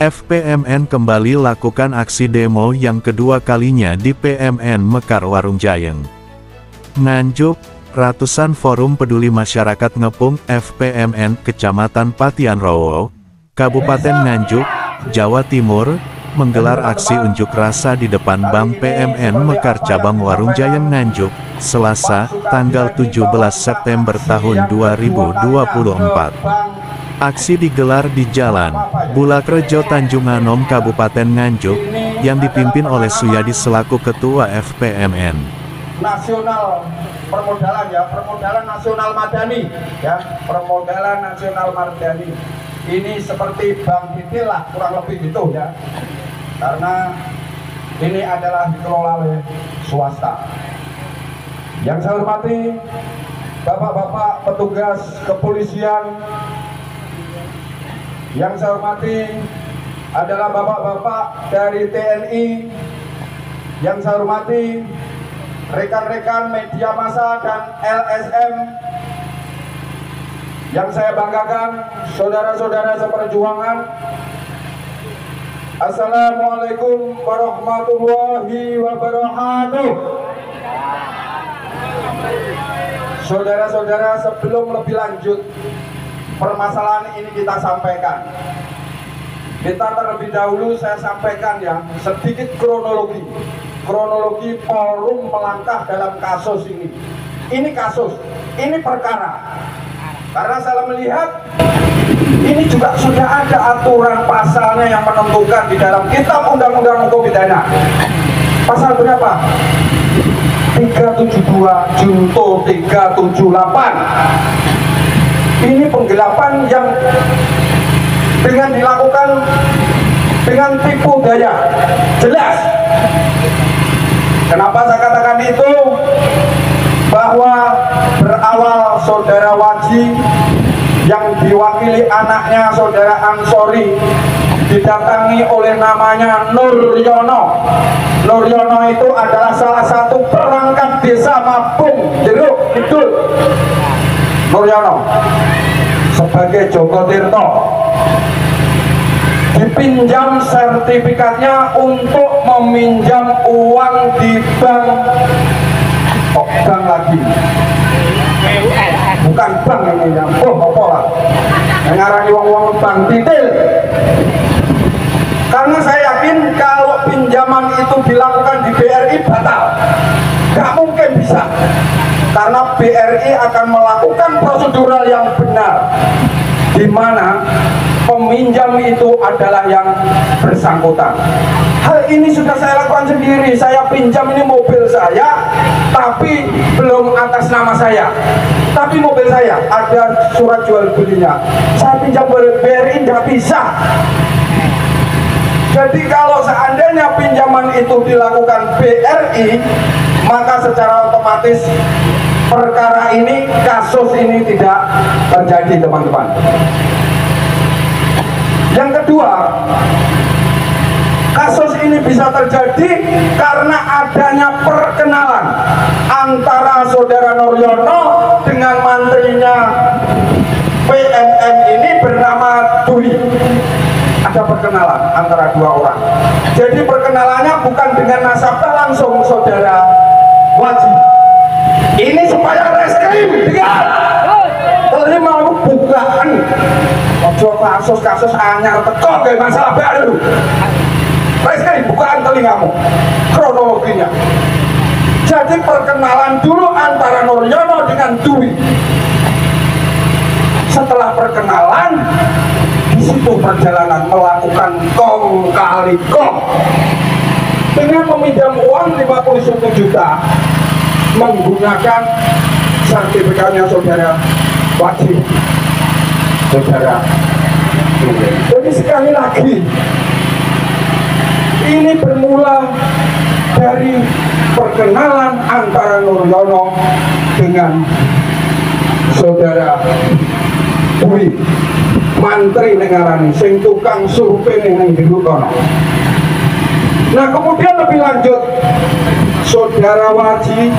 FPMN kembali lakukan aksi demo yang kedua kalinya di PMN Mekar Warung Jayeng, Nganjuk. Ratusan forum peduli masyarakat ngepung FPMN Kecamatan Patian Rowo, Kabupaten Nganjuk, Jawa Timur, menggelar aksi unjuk rasa di depan Bank PMN Mekar Cabang Warung Jayeng Nganjuk, Selasa, tanggal 17 September tahun 2024. Aksi digelar di Jalan Bulakrejo Tanjung Anom Kabupaten Nganjuk, yang dipimpin oleh Suyadi selaku Ketua FPMN Nasional Permodalan Permodalan Nasional Madani Permodalan Nasional Madani. Ini seperti bank retail lah, kurang lebih gitu ya. Karena ini adalah dikelola oleh swasta. Yang saya hormati Bapak-bapak petugas kepolisian, yang saya hormati adalah bapak-bapak dari TNI, yang saya hormati rekan-rekan media massa dan LSM, yang saya banggakan, saudara-saudara seperjuangan. Assalamualaikum warahmatullahi wabarakatuh. Saudara-saudara, sebelum lebih lanjut permasalahan ini kita sampaikan, terlebih dahulu saya sampaikan ya sedikit kronologi forum melangkah dalam kasus ini. Ini kasus, ini perkara. Karena saya melihat ini juga sudah ada aturan pasalnya yang menentukan di dalam Kitab Undang-Undang Hukum Pidana. Pasal berapa? 372 Junto 378. Ini penggelapan yang dengan dilakukan dengan tipu daya. Jelas. Kenapa saya katakan itu? Bahwa berawal saudara Waji yang diwakili anaknya saudara Ansori didatangi oleh namanya Nuryono. Nuryono itu adalah salah satu perangkat desa Mabung Jeruk Kidul. Nuryono sebagai Joko Tirto dipinjam sertifikatnya untuk meminjam uang di bank. Kok bank lagi? Bukan bank ini ya. Apa lah? Ngarani uang bank detail. Karena saya yakin kalau pinjaman itu dilakukan di BRI batal. Gak mungkin bisa. Karena BRI akan melakukan prosedural yang benar, di mana peminjam itu adalah yang bersangkutan. Hal ini sudah saya lakukan sendiri. Saya pinjam ini mobil saya, tapi belum atas nama saya. Tapi mobil saya ada surat jual belinya. Saya pinjam BRI tidak bisa. Jadi kalau seandainya pinjaman itu dilakukan BRI, maka secara otomatis perkara ini, kasus ini tidak terjadi, teman-teman. Yang kedua, kasus ini bisa terjadi karena adanya perkenalan antara saudara Nuryono dengan mantrinya PMN ini bernama Dwi. Ada perkenalan antara dua orang. Jadi perkenalannya bukan dengan nasabah langsung saudara Waji. Ini supaya reskrim dengar. Ini mau bukaan. Ojo kasus-kasus anyar teko kayak masalah baru. Reskrim bukaan telingamu. Kronologinya. Jadi perkenalan dulu antara Nuryono dengan Dwi. Setelah perkenalan, di situ perjalanan melakukan kong kali kong dengan meminjam uang 51 juta menggunakan sertifikatnya saudara Waji, saudara. Jadi sekali lagi ini bermula dari perkenalan antara Nuryono dengan saudara Dwi, mantri negarani sing tukang survei ning jero kono. Nah, kemudian lebih lanjut saudara Waji,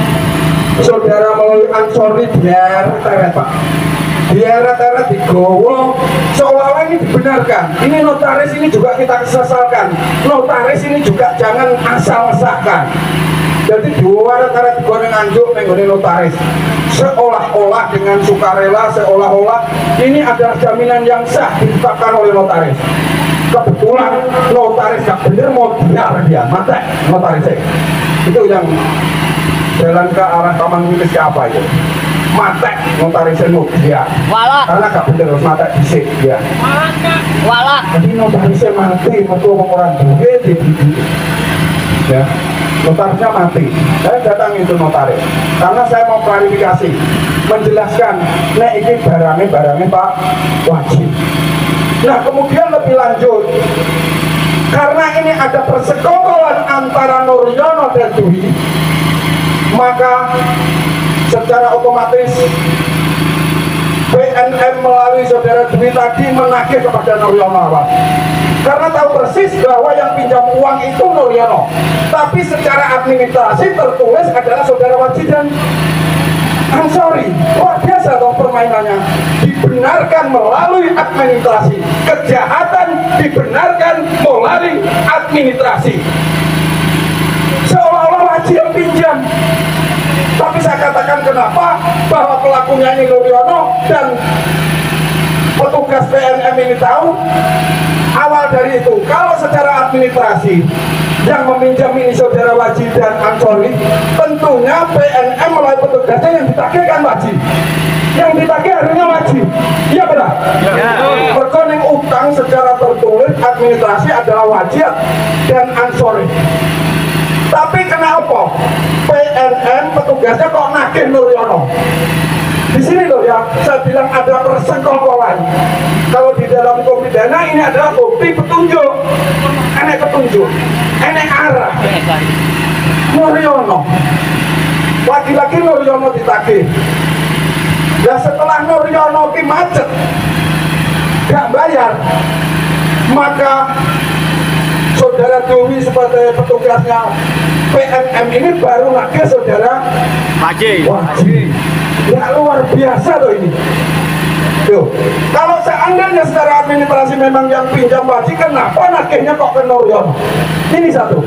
saudara melalui Ansori Pak, Biar digowo seolah-olah ini dibenarkan. Ini notaris ini juga kita kesesalkan. Notaris ini juga jangan asal sahkan. Jadi dua rata-rata digoreng anjuk menggone notaris seolah-olah dengan sukarela, seolah-olah ini adalah jaminan yang sah ditetapkan oleh notaris. Kebetulan notaris gak bener mau biar dia mati notarisnya. Itu yang jalan ke arah taman wilis ke apa itu? Mati notarisnya mau dia. Karena gak bener harus mati disik dia. Jadi notarisnya mati, waktu orang duit ya. Notarisnya mati. Saya datang itu notaris karena saya mau klarifikasi, menjelaskan nek ini barangnya Pak wajib. Nah kemudian lebih lanjut, karena ini ada persekongkolan antara Nuryono dan Dwi, maka secara otomatis PNM melalui saudara Dwi tadi menagih kepada Nuryono karena tahu persis bahwa yang pinjam uang itu Nuryono, tapi secara administrasi tertulis adalah saudara Waji dan Ansori. Luar biasa dong permainannya, dibenarkan melalui administrasi, kejahatan dibenarkan melalui administrasi, seolah-olah Waji yang pinjam. Tapi saya katakan kenapa bahwa pelakunya ini Nuryono dan petugas PNM ini tahu. Awal dari itu, kalau secara administrasi yang meminjam ini saudara Waji dan Ansori, tentunya PNM melalui petugasnya yang ditagihkan Waji, yang ditagih harusnya Waji, iya benar? Berkoning utang secara tertulis administrasi adalah Waji dan Ansori. Tapi kenapa PNM petugasnya kok nagih Nuryono? Di sini loh ya, saya bilang ada persekongkolan. Kalau di dalam hukum pidana ini adalah bukti petunjuk, enek petunjuk, enek arah. Nuryono, lagi-lagi Nuryono ditagih. Dan setelah Nuryono ki macet, gak bayar, maka saudara Dewi sebagai petugasnya PNM ini baru lagi saudara Waji. Ya luar biasa loh ini. Tuh, kalau seandainya secara administrasi memang yang pinjam Waji, kenapa nagihnya kok ke Nuryono? Ini satu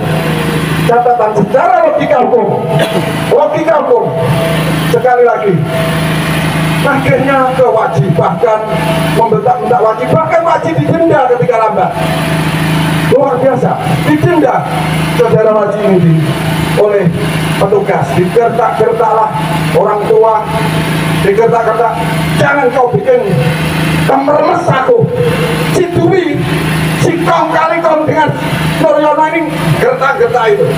catatan secara logika hukum. Sekali lagi, nagihnya ke Waji, bahkan membentak-bentak Waji, bahkan Waji didenda ketika lambat. Luar biasa, didenda saudara Waji ini oleh petugas, digertak-gertaklah orang tua, digertak-gertak, jangan kau bikin kemerles aku, si Dwi, si kong kali kong dengan Nuryono ini gertak-gertak itu.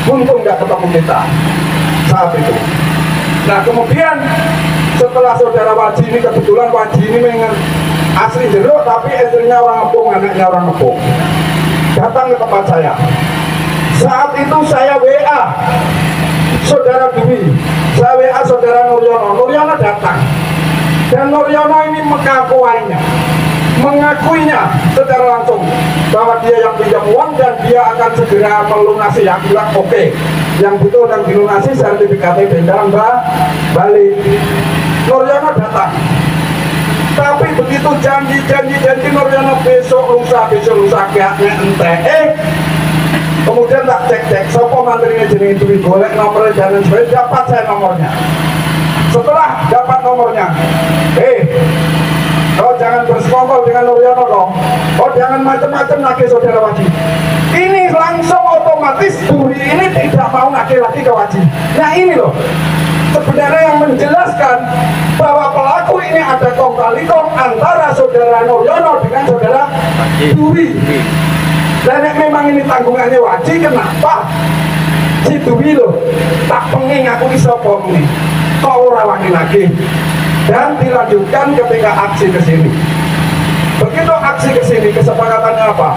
Untung nggak ketemu kita saat itu. Nah kemudian setelah saudara Waji ini, kebetulan Waji ini memang asli jeruk tapi istrinya orang Ngepung, anaknya orang Ngepung, datang ke tempat saya. Saat itu saya WA saudara Dwi, saya WA saudara Nuryono. Nuryono datang dan Nuryono ini mengakuinya secara langsung bahwa dia yang pinjam uang dan dia akan segera melunasi. Yang bilang oke, yang butuh dan dilunasi sertifikatnya bendang balik. Nuryono datang, tapi begitu janji Nuryono besok lusa kayaknya ente. Kemudian tak cek sopo mantrinya jenis Dwi, golek nomornya dan sebagainya, dapat saya nomornya. Setelah dapat nomornya, kau jangan bersekongkol dengan Nuryono dong. Kau jangan macam-macam nagih saudara Waji. Ini langsung otomatis Dwi ini tidak mau nagih lagi ke Waji. Nah ini loh sebenarnya yang menjelaskan bahwa pelaku ini ada kong kali kong antara saudara Nuryono dengan saudara Dwi. Dan memang ini tanggungannya Waji, kenapa si Dwi loh tak pengen aku isopo ini kau rawangi lagi. Dan dilanjutkan ketika aksi ke sini. Begitu aksi ke sini, kesepakatannya apa?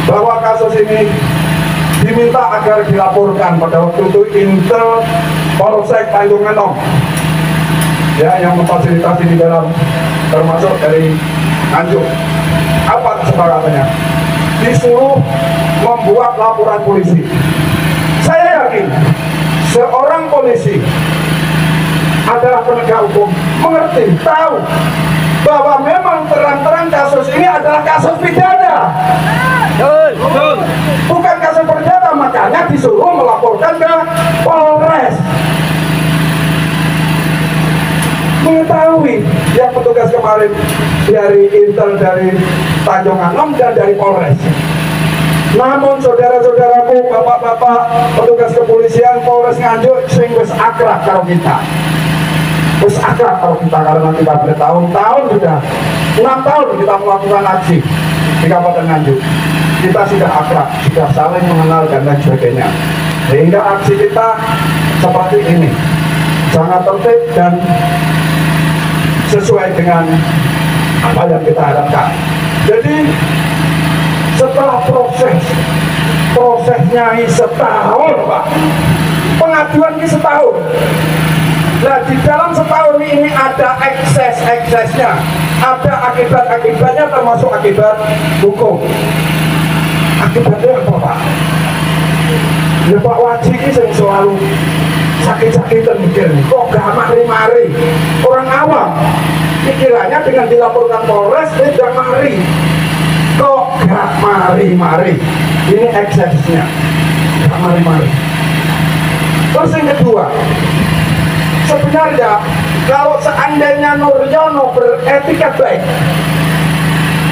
Bahwa kasus ini diminta agar dilaporkan pada waktu itu Intel Polsek Tanjung Enong, ya, yang memfasilitasi di dalam, termasuk dari Nganjuk. Apa kesepakatannya? Disuruh membuat laporan polisi. Saya yakin seorang polisi adalah penegak hukum, mengerti, tahu melaporkan ke Polres. Mengetahui yang petugas kemarin dari Intel, dari Tanjung Anom dan dari Polres. Namun saudara-saudaraku, bapak-bapak petugas kepolisian Polres Nganjuk sing wis akrab karo kita. Wis akrab karo kita karena kita bertahun-tahun sudah 6 tahun kita melakukan aksi di Kabupaten Nganjuk. Kita sudah akrab, sudah saling mengenal dan lain sebagainya. Sehingga aksi kita seperti ini, sangat tertib dan sesuai dengan apa yang kita harapkan. Jadi setelah prosesnya setahun, Pak, pengaduan ini setahun. Nah, di dalam setahun ini ada eksesnya, ada akibat-akibatnya, termasuk akibat hukum. Akibatnya apa, Pak? Ya Pak Waji ini selalu sakit-sakitan mikir, kok gak mari-mari. Orang awam pikirannya dengan dilaporkan Polres tidak mari, kok gak mari-mari. Ini eksesnya, gak mari-mari. Terus yang kedua, sebenarnya kalau seandainya Nuryono beretika baik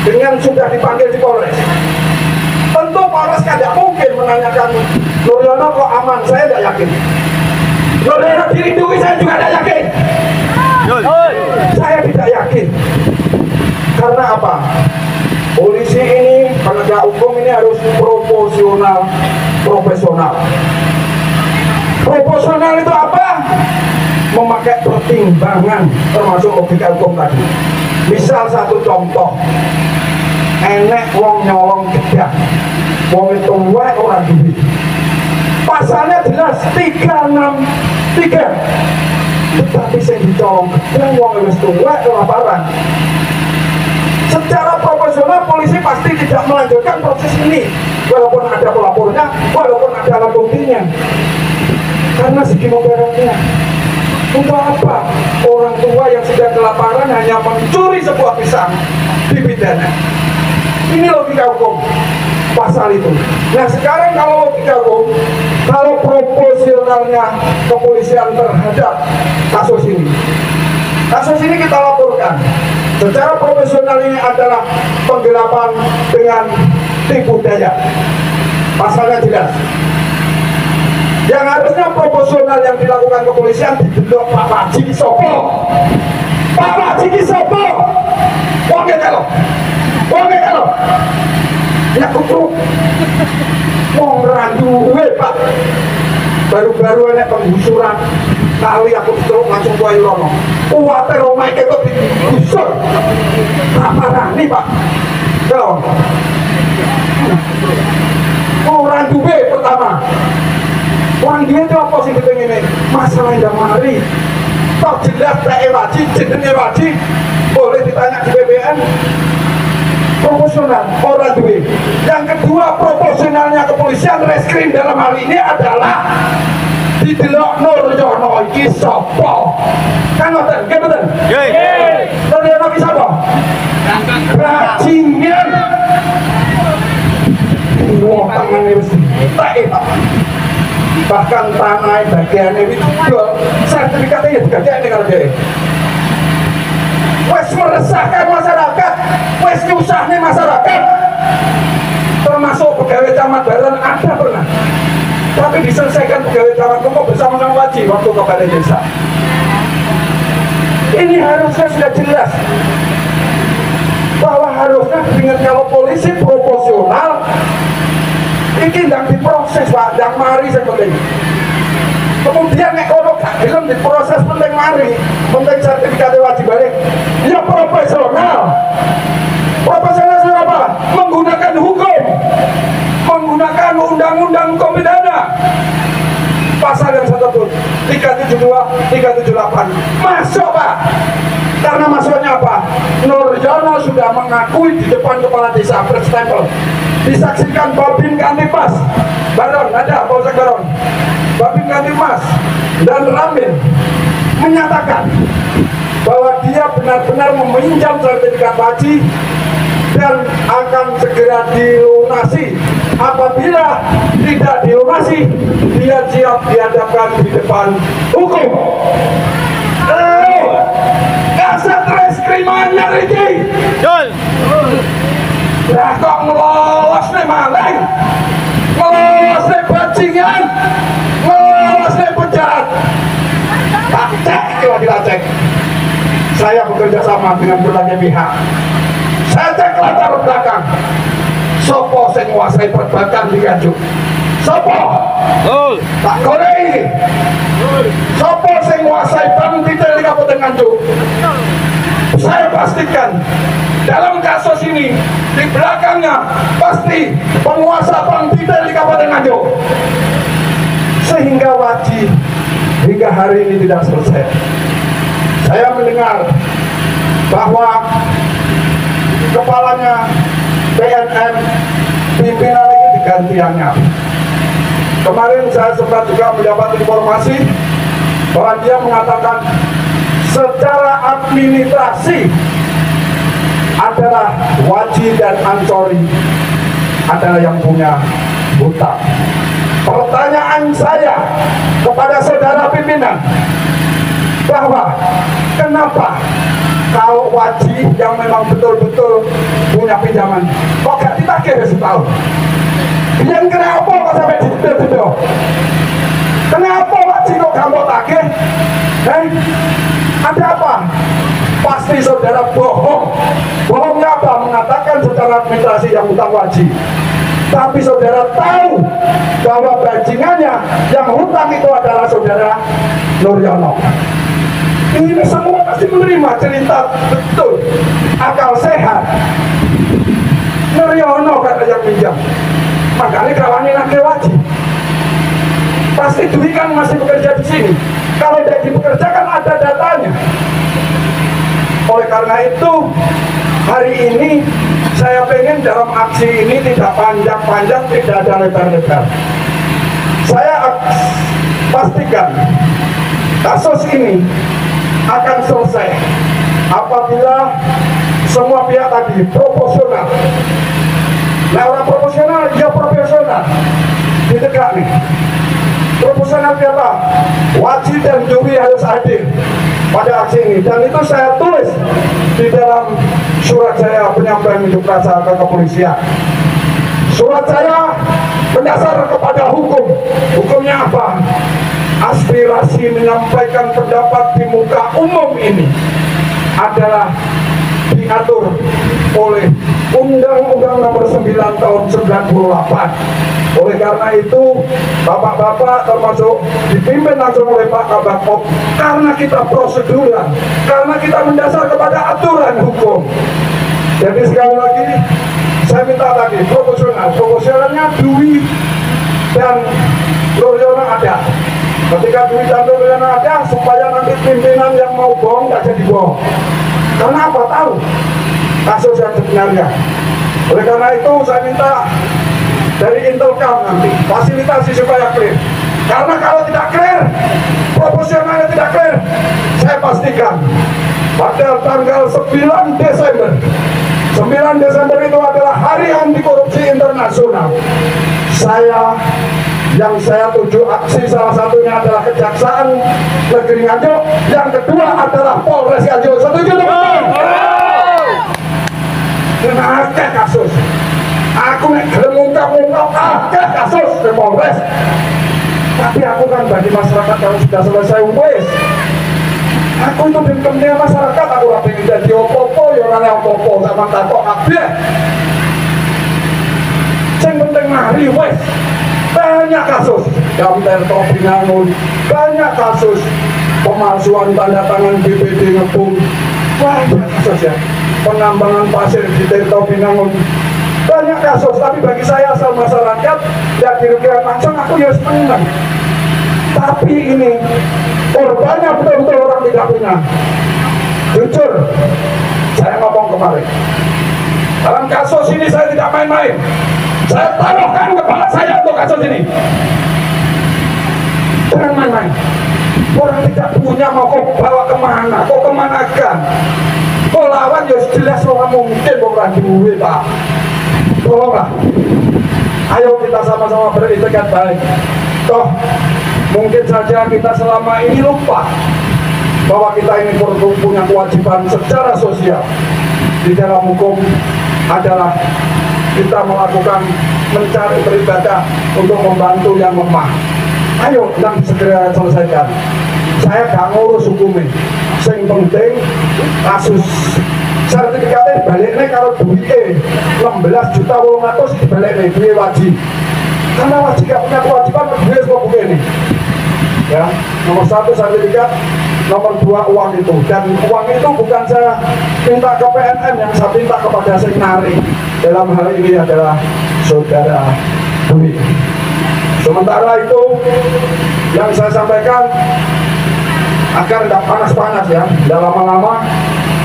dengan sudah dipanggil di Polres, tentu Polres tidak mungkin menanyakan Nuryono kok aman. Saya tidak yakin. Nuryono dilindungi, saya juga tidak yakin. Saya tidak yakin. Karena apa? Polisi ini, penegak hukum ini harus proporsional, profesional. Proporsional itu apa? Memakai pertimbangan termasuk logika hukum tadi. Misal satu contoh, enek wong nyolong gedang, wong itu wae ora duwe. Pasalnya jelas 363. Tetapi sing dicolong gedang wong wis tuwek ora parang. Secara proporsional polisi pasti tidak melanjutkan proses ini, walaupun ada pelapornya, walaupun ada alat buktinya. Karena segi barangnya. Untuk apa orang tua yang sudah kelaparan hanya mencuri sebuah pisang dipidana? Ini logika hukum pasal itu. Nah sekarang kalau logika hukum, kalau proporsionalnya kepolisian terhadap kasus ini kita laporkan. Secara profesional ini adalah penggelapan dengan tipu daya. Pasalnya jelas. Yang harusnya proporsional yang dilakukan kepolisian didelok Pak Waji sopo. Pak Waji sopo. Wong kelo. Ya kudu. Wong ra duwe, Pak. Baru-baru ini penggusuran kali aku terus langsung kuai rono. Kuwate omah iki kok digusur. Parani, Pak. Kelo. Orang duwe pertama. Orang dia itu apa sih kita ini? Masalah yang mari. Toh jelas TE Waji, jenenge Waji, boleh ditanya di BBM. Proporsional, orang duwe. Yang kedua, proporsionalnya kepolisian reskrim dalam hal ini adalah didelok Nuryono iki sapa? Kan ngoten, nggih mboten? Nggih. Nuryono iki sapa? Bajingan. Wong tangane wis entek, Pak. Bahkan tanah bagiannya itu sertifikatnya ya digadekne kalau dia wes meresahkan masyarakat, wes nyusahne masyarakat, termasuk pegawai camat Baron ada pernah, tapi diselesaikan pegawai camat Koko bersama-sama Waji waktu ke Balai Desa. Ini harusnya sudah jelas bahwa harusnya dengan kalau polisi proporsional ini tidak diproses, Pak, yang mari seperti ini. Kemudian nek ono gak gelem diproses penting mari, penting sertifikat wajib balik. Ya profesional. Profesional itu apa? Menggunakan hukum, menggunakan undang-undang hukum pidana. Pasal yang saya sebut 372, 378 masuk, Pak. Karena masuknya apa? Nuryono sudah mengakui di depan kepala desa berstempel, disaksikan Babin Kantipas Baron, ada Polsek Baron, Babin Kantipas dan Ramin menyatakan bahwa dia benar-benar meminjam sertifikat Waji dan akan segera dilunasi dilunasi. Apabila tidak dilunasi, dia siap dihadapkan di depan hukum. Kasat reskrimanya Riki. Lah kok ngelolos nih maling, ngelolos nih bajingan, ngelolos nih penjahat. Tak cek, kalau kita cek. Saya bekerja sama dengan berbagai pihak. Saya cek latar belakang. Sopo sing nguasai perbankan di Nganjuk? Sopo? Tak goreng. Sopo sing nguasai bank detail di Kabupaten Nganjuk? Saya pastikan dalam kasus ini di belakangnya pasti penguasa bank detail di Kabupaten Nganjuk. Sehingga wajib hingga hari ini tidak selesai. Saya mendengar bahwa kepalanya BNN pimpinan ini digantiannya. Kemarin saya sempat juga mendapat informasi bahwa dia mengatakan secara administrasi adalah Waji dan Ansori adalah yang punya hutang. Pertanyaan saya kepada saudara pimpinan, bahwa kenapa kalau Waji yang memang betul-betul punya pinjaman kok gak ditagih setahun? Yang kenapa kok sampai detail-detail? Kenapa Waji kok gak mau tagih? Ada apa? Pasti saudara bohong. Bohongnya apa? Mengatakan secara administrasi yang hutang Waji, tapi saudara tahu bahwa bajingannya yang hutang itu adalah saudara Nuryono. Ini semua pasti menerima cerita betul, akal sehat. Nuryono kata yang pinjam, makanya kawannya nagih Waji. Pasti Dwi kan masih bekerja di sini. Kalau dia dipekerjakan ada datanya. Oleh karena itu hari ini saya pengen dalam aksi ini tidak panjang-panjang, tidak ada lebar-lebar. Saya pastikan kasus ini akan selesai apabila semua pihak tadi proporsional. Nah, orang proporsional, ya profesional. Ditegak nih. Proporsional siapa? Waji dan Dwi harus hadir pada aksi ini. Dan itu saya tulis di dalam surat saya penyampaian unjuk rasa ke kepolisian. Surat saya berdasar kepada hukum. Hukumnya apa? Aspirasi menyampaikan pendapat di muka umum ini adalah diatur oleh Undang-Undang Nomor 9 Tahun 98. Oleh karena itu, bapak-bapak termasuk dipimpin langsung oleh Pak Kabak, karena kita prosedural, karena kita mendasar kepada aturan hukum. Jadi sekali lagi, saya minta tadi proporsional. Proporsionalnya Dwi dan Nuryono ada. Ketika Dwi dan Nuryono ada, supaya nanti pimpinan yang mau bohong nggak jadi bohong. Karena apa? Tahu kasus yang sebenarnya. Oleh karena itu saya minta dari Intelkam nanti fasilitasi supaya clear. Karena kalau tidak clear, proporsionalnya tidak clear, saya pastikan pada tanggal 9 Desember 9 Desember itu adalah hari anti korupsi internasional. Yang saya tuju aksi salah satunya adalah Kejaksaan Negeri Nganjuk, yang kedua adalah Polres Nganjuk. Setuju teman-teman? Kena akeh kasus. Aku nek gelem ngungkap akeh kasus di Polres. Tapi aku kan bagi masyarakat kalau sudah selesai wes. Aku itu di kepentingan masyarakat, aku ora pengen jadi opo-opo, ya ora opo-opo sama takok kabeh. Sing penting mari wes. Banyak kasus Damter Topi Ngangun, banyak kasus pemalsuan tanda tangan BPD Ngepung, banyak kasus ya, penambangan pasir di Topi Ngangun, banyak kasus. Tapi bagi saya asal masyarakat yang dirugikan langsung, aku ya senang. Tapi ini korbannya betul-betul orang tidak punya. Jujur, saya ngomong kemarin, dalam kasus ini saya tidak main-main. Saya taruhkan kepala saya untuk kasus ini. Jangan main-main. Orang tidak punya mau kau bawa kemana, kau kemanakan. Kau lawan ya jelas orang mungkin orang duit Pak. Tolonglah. Ayo kita sama-sama beritikat baik. Toh mungkin saja kita selama ini lupa bahwa kita ini punya kewajiban secara sosial di dalam hukum adalah kita melakukan mencari beribadah untuk membantu yang lemah. Ayo yang segera selesaikan. Saya gak ngurus hukumnya. Yang penting kasus sertifikatnya baliknya kalau duitnya 16 juta wong atus dibaliknya duit wajib. Karena wajib gak punya kewajiban duit semua begini. Ya, nomor 1 sertifikat, nomor 2 uang itu. Dan uang itu bukan saya minta ke PNM, yang saya minta kepada Signari. Dalam hal ini adalah saudara Dwi. Sementara itu yang saya sampaikan agar tidak panas-panas ya, tidak lama-lama,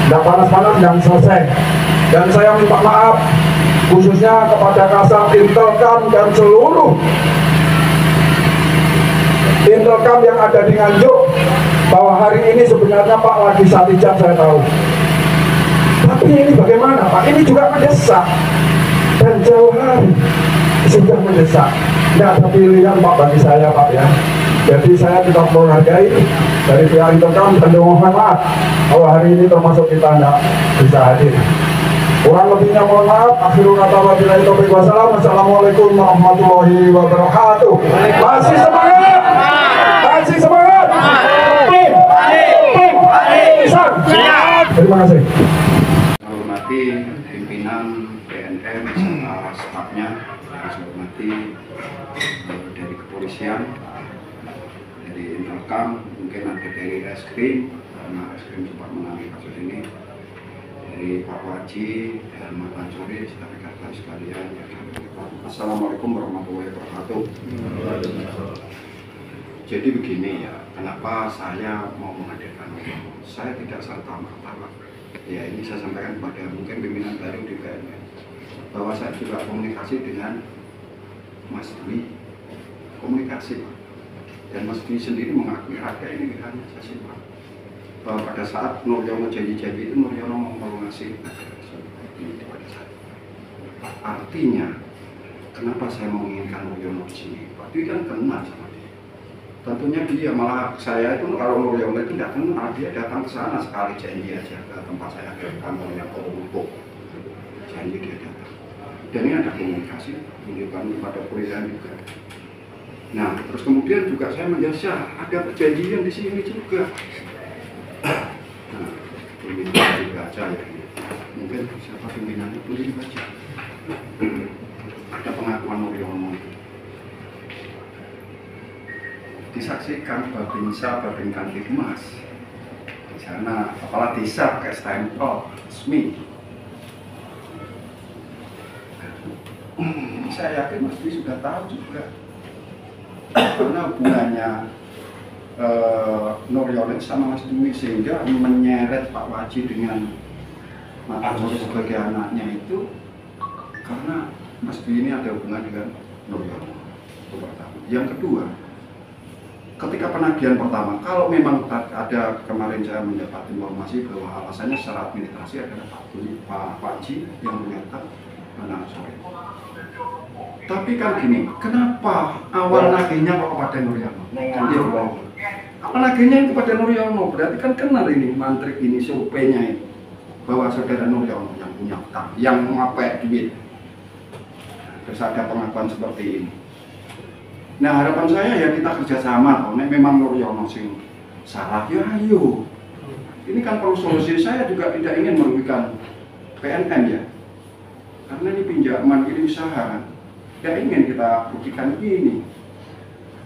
tidak panas-panas yang selesai. Dan saya minta maaf khususnya kepada Kasat Intelkam dan seluruh Intelkam yang ada di Nganjuk, bahwa hari ini sebenarnya Pak lagi Satijab saya tahu. Tapi ini bagaimana Pak? Ini juga mendesak dan jauh hari sudah mendesak. Tidak ada pilihan Pak bagi saya Pak ya. Jadi saya tetap menghargai dari pihak Intelkam dan mohon maaf bahwa hari ini termasuk kita tidak bisa hadir. Kurang lebihnya mohon maaf. Akhirul kata wabillahi taufiq wassalam. Wassalamualaikum warahmatullahi wabarakatuh. Masih semangat, masih semangat. Terima kasih. Hormati pimpinan PNM serta stafnya, saya hormati dari kepolisian, dari Intelkam, mungkin ada dari Reskrim karena Reskrim sempat menangani kasus ini, dari Pak Waji dan Mas Ansori, rekan-rekan sekalian. Assalamualaikum warahmatullahi wabarakatuh. Jadi begini ya, kenapa saya mau menghadirkan ini? Saya tidak serta-merta, ya ini saya sampaikan kepada mungkin pimpinan baru di PNM, bahwa saya juga komunikasi dengan Mas Dwi, komunikasi, dan Mas Dwi sendiri mengakui harga ini hanya saya simpan. Bahwa pada saat Nuryono janji-janji itu Nuryono mau melunasi ini pada saya. Artinya, kenapa saya menginginkan Nuryono di sini? Pak Dwi kan kenal sama dia. Tentunya dia, malah saya itu kalau Nuryono itu tidak kenal, dia datang ke sana sekali janji aja ke tempat saya, ke kantornya Komumpuk. Janji dia datang. Dan ini ada komunikasi, menunjukkan kepada perusahaan juga. Nah, terus kemudian juga saya menjasa ada perjanjian di sini juga. Nah, ini dibaca ya. Mungkin siapa pimpinannya boleh dibaca. Ada pengakuan Nuryono. Disaksikan Babinsa, Babin Kantipmas di sana, kepala desa pakai stempel resmi. Saya yakin Mas Dwi sudah tahu juga, karena hubungannya Nuryono sama Mas Dwi, sehingga menyeret Pak Waji dengan Mas Ansori sebagai anaknya itu karena Mas Dwi ini ada hubungan dengan Nuryono. Itu pertama. Yang kedua, ketika penagihan pertama, kalau memang ada, kemarin saya mendapat informasi bahwa alasannya secara administrasi adalah Pak Waji yang menyertai Mas Ansori. Tapi kan gini, kenapa awal nagihnya kok kepada Nuryono? Awal nagihnya kepada Nuryono, berarti kan kenal ini mantrik ini, surveinya ini, bahwa saudara Nuryono yang punya utang, yang mengapai duit. Terus ada pengakuan seperti ini. Nah, harapan saya ya kita kerjasama. Kalau memang Nuryono sing salah, ya ayo. Ini kan perlu solusi. Saya juga tidak ingin merugikan PNM ya, karena ini pinjaman, ini usaha. Tidak ingin kita rugikan ini.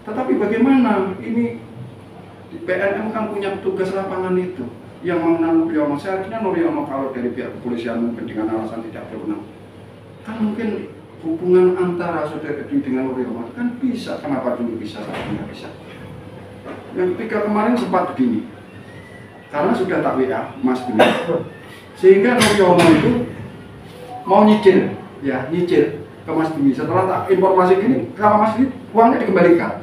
Tetapi bagaimana ini PNM kan punya tugas lapangan itu yang mengenal Nuryono. Saya kira Nuryono kalau dari pihak kepolisian mungkin dengan alasan tidak berwenang, kan mungkin hubungan antara saudara Dwi dengan Nuryono kan bisa. Kenapa dulu bisa, sekarang nggak bisa? Yang ketiga kemarin sempat begini, karena sudah tak WA Mas Dwi, sehingga Nuryono itu mau nyicil, ya nyicil ke Mas Dwi. Setelah tak informasi gini, sama Mas Dwi uangnya dikembalikan.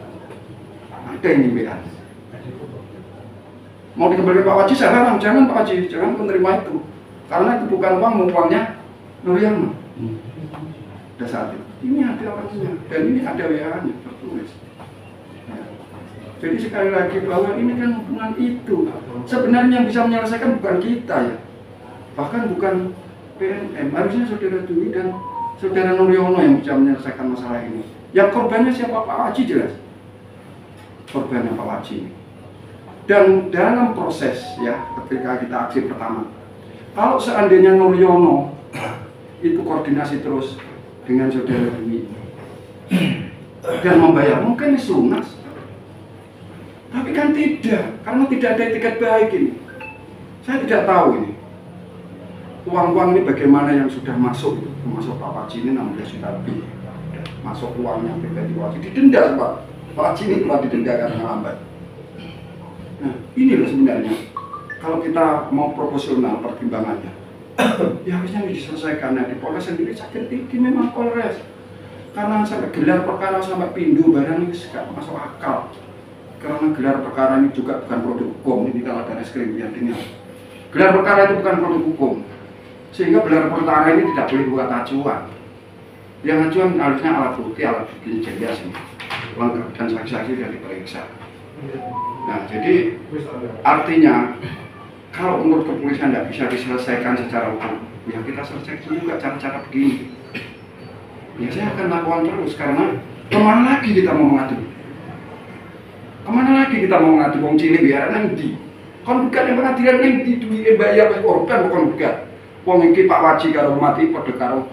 Ada ini WA. Mau dikembalikan Pak Waji, saya larang, jangan Pak Waji, jangan menerima itu, karena itu bukan uang, uangnya Nuryono. pada saat itu. Ini ada orangnya dan ini ada WA-nya tertulis. Ya. Jadi sekali lagi bahwa ini kan hubungan itu. Sebenarnya yang bisa menyelesaikan bukan kita ya, bahkan bukan PNM. Harusnya saudara Dwi dan saudara Nuryono yang bisa menyelesaikan masalah ini. Yang korbannya siapa? Pak Waji jelas. Korbannya Pak Waji. Dan dalam proses ya, ketika kita aksi pertama, kalau seandainya Nuryono itu koordinasi terus dengan saudara Dwi dan membayar, mungkin lunas. Tapi kan tidak, karena tidak ada etiket baik ini. Saya tidak tahu ini uang-uang ini bagaimana yang sudah masuk Pak Waji ini 16 juta lebih. Masuk uangnya pribadi Waji, didenda Pak Waji ini telah didenda karena lambat. Nah ini loh sebenarnya, kalau kita mau proporsional pertimbangannya, ya harusnya diselesaikan. Nah di Polres sendiri sakit tinggi memang Polres, karena sampai gelar perkara sampai pindu barang ini gak masuk akal. Karena gelar perkara ini juga bukan produk hukum, ini kalau ada reskrim yang dengar. Gelar perkara itu bukan produk hukum, sehingga gelar perkara ini tidak boleh buat acuan. Yang acuan harusnya alat bukti jelas ini, lengkap dan saksi-saksi sudah diperiksa. Nah, jadi artinya kalau menurut kepolisian tidak bisa diselesaikan secara hukum, ya kita selesaikan juga cara-cara begini. Ya saya akan lakukan terus, karena kemana lagi kita mau mengadu? Kemana lagi kita mau mengadu? Wong cilik biar nanti. Kon bukan yang pengadilan nanti duit bayar korban bukan bukan. Wong iki Pak Waji karo mati padha karo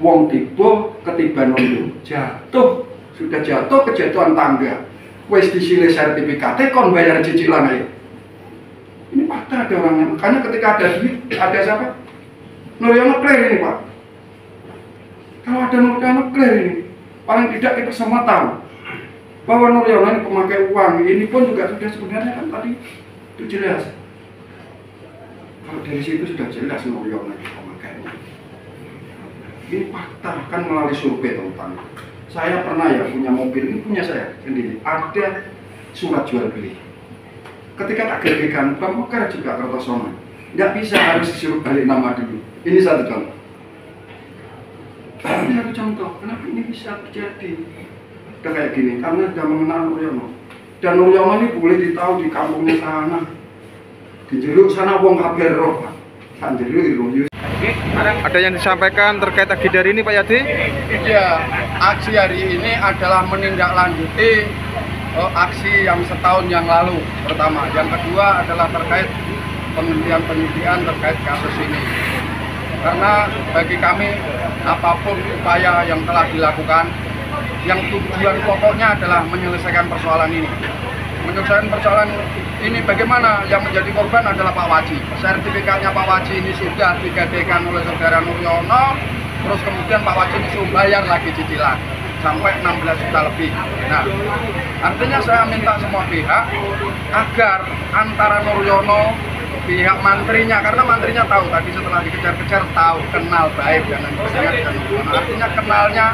wong tiba ketiban londo. Jatuh, sudah jatuh kejatuhan tangga. Wes disilih sertifikatnya kon bayar cicilan aja. Ini fakta ada orangnya. Makanya ketika ada duit, ada siapa? Nuryono clear ini Pak. Kalau ada Nuryono clear ini, paling tidak kita semua tahu bahwa Nuryono ini pemakai uang. Ini pun juga sudah sebenarnya kan tadi itu jelas. Kalau dari situ sudah jelas Nuryono ini pemakainya. Ini fakta kan melalui survei tentang. Saya pernah ya punya mobil, ini punya saya sendiri. Ada surat jual beli. Ketika tak gedekan, Bang Mekar juga Kertosono. Nggak bisa harus disuruh balik nama dulu. Ini satu contoh. Ini satu contoh. Kenapa ini bisa terjadi? Udah kayak gini, karena sudah mengenal Nuryono. Dan Nuryono ini boleh ditahu di kampungnya sana. Di jeruk sana wong kabeh roh. Kan jeruk itu. Ada yang disampaikan terkait agenda hari ini Pak Yadi? Iya, aksi hari ini adalah menindaklanjuti aksi yang setahun yang lalu pertama. Yang kedua adalah terkait penghentian terkait kasus ini. Karena bagi kami apapun upaya yang telah dilakukan, yang tujuan pokoknya adalah menyelesaikan persoalan ini. Menyelesaikan persoalan ini bagaimana? Yang menjadi korban adalah Pak Waji. Sertifikatnya Pak Waji ini sudah digadaikan oleh saudara Nuryono. Terus kemudian Pak Waji disuruh bayar lagi cicilan sampai 16 juta lebih. Nah, artinya saya minta semua pihak agar antara Nuryono, pihak mantrinya, karena mantrinya tahu tadi setelah dikejar-kejar tahu, kenal baik dan sebagainya dengan Nuryono. Artinya kenalnya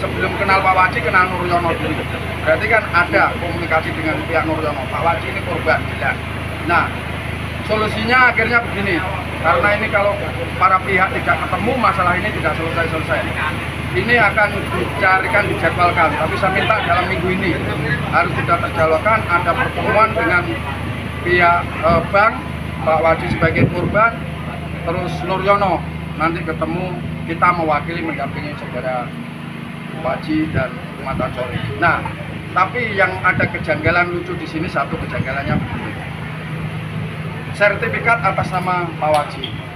sebelum kenal Pak Waji kenal Nuryono dulu. Berarti kan ada komunikasi dengan pihak Nuryono. Pak Waji ini korban jelas. Nah, solusinya akhirnya begini, karena ini kalau para pihak tidak ketemu, masalah ini tidak selesai-selesai. Ini akan dicarikan, dijadwalkan, tapi saya minta dalam minggu ini harus sudah terjadwalkan ada pertemuan dengan pihak bank, Pak Waji sebagai korban, terus Nuryono nanti ketemu, kita mewakili mendampingi saudara Waji dan Mata Cori. Nah, tapi yang ada kejanggalan lucu di sini, satu kejanggalannya begini. Sertifikat atas nama Pak Waji.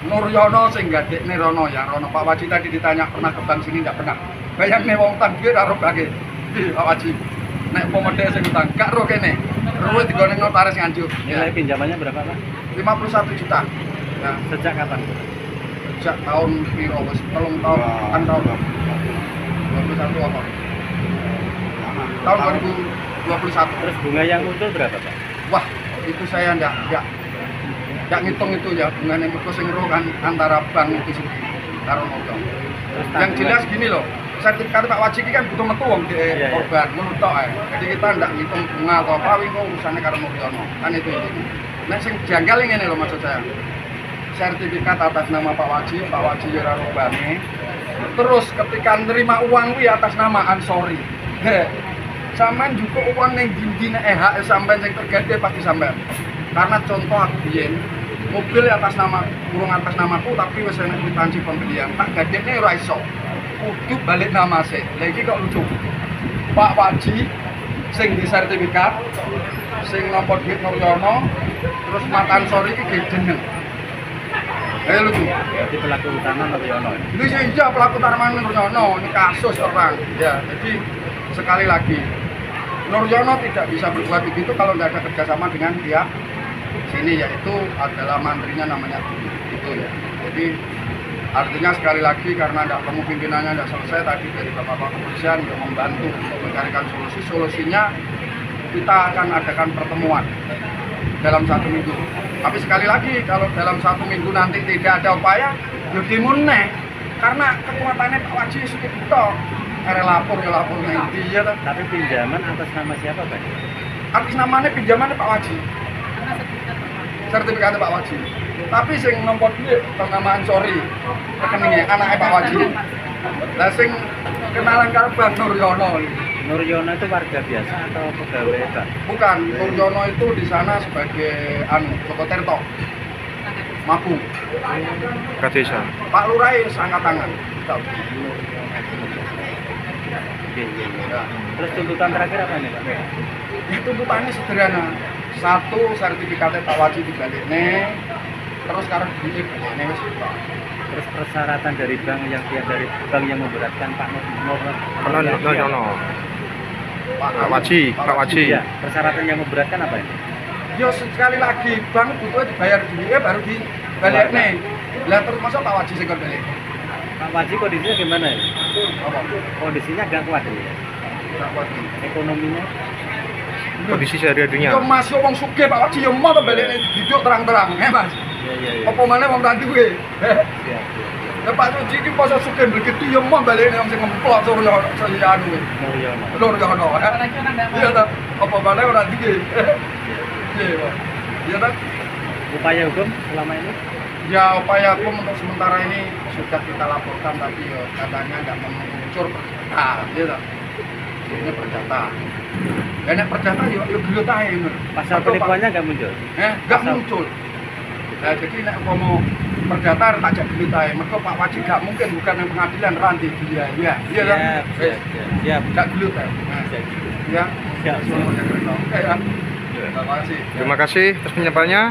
Nuryono sing gadekne Rono ya, Rono. Pak Waji tadi ditanya pernah ke bank sini, tidak pernah. Bayangke wong utang duit karo banke. Pak Waji. Nek pomode sing utang gak ro kene. Ro digone notaris Nganjuk. Nilai pinjamannya berapa Pak? 51 juta. Nah, Sejak kapan? sejak tahun piro wis 3 tahun, kan tahun 21 apa? Tahun 2021. Terus bunga yang utuh berapa Pak? Wah, itu saya enggak ngitung itu ya, bunganya mergo sing ro kan antara bank itu sendiri karo modal. Yang jelas gini loh, sertifikat Pak Waji kan butuh metu wong korban, ngono tok ae. Jadi kita ndak ngitung bunga atau apa, wingi urusannya karo Nuryono. Kan itu. Nek sing janggal ngene lho maksud saya. Sertifikat atas nama Pak Waji ora robane. Terus ketika nerima uang kuwi atas nama Ansori. Sampean juga uang yang dindine hak sampean yang tergade pasti sampean. Karena contoh aku biyen mobil atas nama kurung atas namaku tapi wis enek kwitansi pembelian. Tak gadekne ora iso. Kudu balik nama sih. Lah iki kok lucu. Pak Waji sing di sertifikat sing nomor duit Nuryono terus Mat Ansori iki jeneng. Lucu. Berarti pelaku utama Nuryono. Ini iya pelaku utama Nuryono, ini kasus orang. Ya, jadi sekali lagi Nuryono tidak bisa berbuat begitu kalau tidak ada kerjasama dengan pihak sini, yaitu adalah mantrinya namanya itu ya. Jadi artinya sekali lagi karena tidak ketemu pimpinannya tidak selesai tadi dari Bapak Kepolisian untuk membantu untuk mencarikan solusinya kita akan adakan pertemuan dalam 1 minggu. Tapi sekali lagi kalau dalam 1 minggu nanti tidak ada upaya, ya dimuneh karena kekuatannya Pak Waji sudah buka. Lapor ya lapor nanti ya. Tapi pinjaman atas nama siapa, Pak? Atas namanya pinjamannya Pak Waji. Sertifikatnya Pak Waji. Tapi sing nomor duit atas nama Ansori, rekeningnya anaknya Pak Waji. Lah sing kenalan karo Bang Nuryono. Nuryono itu warga biasa atau pegawai, Pak? Bukan, Nuryono itu di sana sebagai Joko Terto. Mabung. Ke desa. Pak Lurah angkat tangan. Iya. Terus tuntutan terakhir apa nih, Pak? Ya, tuntutannya sederhana. 1, sertifikatnya Pak Waji dibalikne. Terus sekarang dibalikne wis Pak. Terus persyaratan dari bank yang memberatkan Pak Nuryono. Pak Waji. Iya, persyaratan yang memberatkan apa ini? Ya sekali lagi bank butuh dibayar dulu baru dibalikne. Lah terus masa Pak Waji sing balik. Pak Waji kondisinya gimana ya? Apa? Kondisinya agak kuat ya? Enggak kuat. Ekonominya? Kondisi sehari-harinya. Yo Mas yo wong sugih Pak Waji yo mau balikne hidup terang-terang, Mas. Iya. Apa maneh wong tadi kuwi? Iya. Ya Pak Waji iki pas sugih begitu yo mau balikne wong sing ngemplok Suryo anu kuwi. Nuryono. Iya ta. Apa maneh ora iki? Iya, Pak. Iya ta. Upaya hukum selama ini? Ya upaya hukum untuk sementara ini sudah kita laporkan tapi ya katanya nggak muncul perdata, ya ini perdata. Ya nek perdata ya gelut ae ngono. Pasal penipuannya nggak muncul? Nggak muncul. Nah, jadi nek mau perdata tak jak gelut ae. Mergo Pak Waji nggak mungkin bukan yang pengadilan ranti dia. Iya kan? Siap. Nggak gelut ae. Ya. Siap. Oke ya. Terima kasih. Terima kasih atas penyampaiannya.